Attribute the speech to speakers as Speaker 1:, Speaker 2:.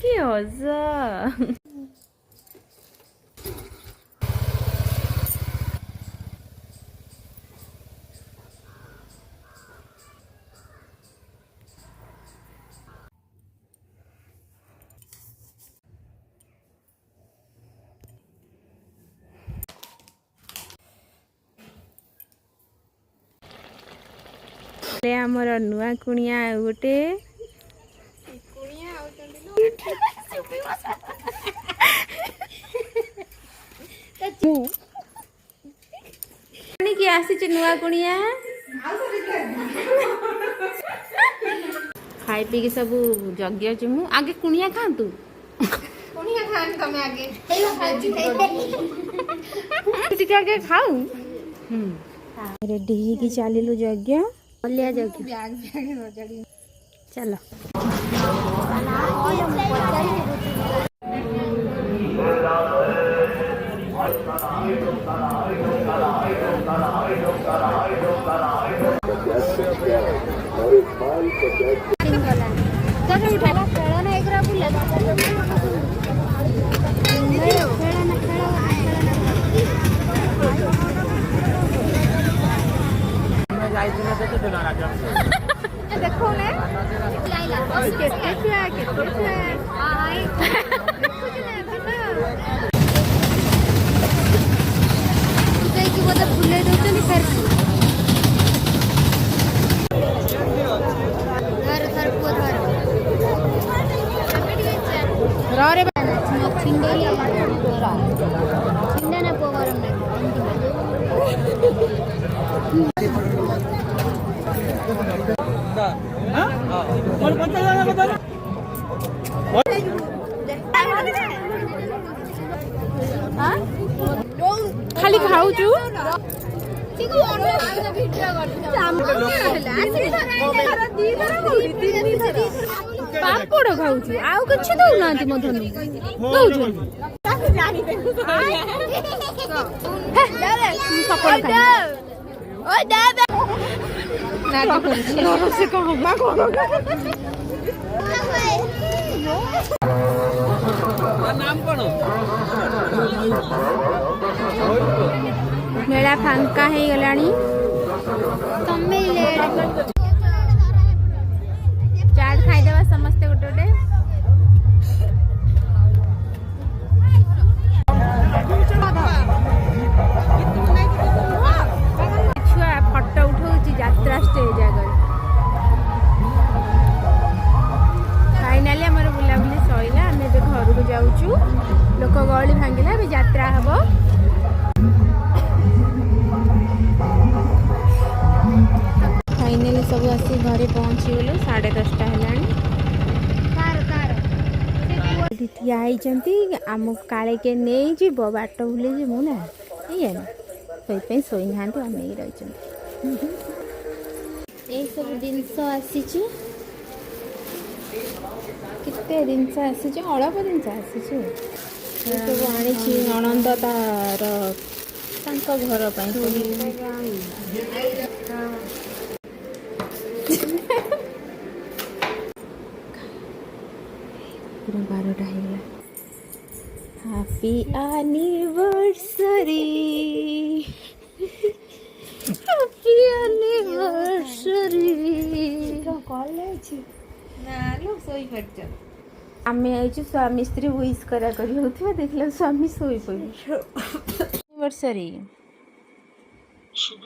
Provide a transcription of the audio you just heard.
Speaker 1: কি মজা। आमर नुआ कुणिया गोटे कि आसी नुआ कुणिया खाई पी के सब जग्य जिमु आगे कुणिया खातु आगे खाऊ रेडी ही चलू यज्ञ लिया यज्ञ चलो देखो ने फुले दौरान खाली खाऊ पापड़ खाऊ आउ किसी दौना मधुन मेला फांका है गलानी चाट खाईदेवा समस्ते गोटे गोटे छुआ फटो उठाऊँ यात्रा स्टेज आगे फाइनाली आमर बुलाबुली सैला आम घर को जाऊँ लोक गहली भांगिला अभी यात्रा हम फाइनाली सब आसी घरे पहुँची गलु 10:30 है ठिया आम काले के नहीं जीव बाट बुले जीवु ना ये शोई ना आम रही सब जिनस आसी केते जिनस आसी अल्प जिनस आसी सब आनी नणंद तार घर पूरा 12टा है happy anniversary happy anniversary college ना लो सोई पड़छ आमे आइछु स्वामी स्त्री विश करा करी होथिबा देखला स्वामी सोई पड़ी एनिवर्सरी शुभ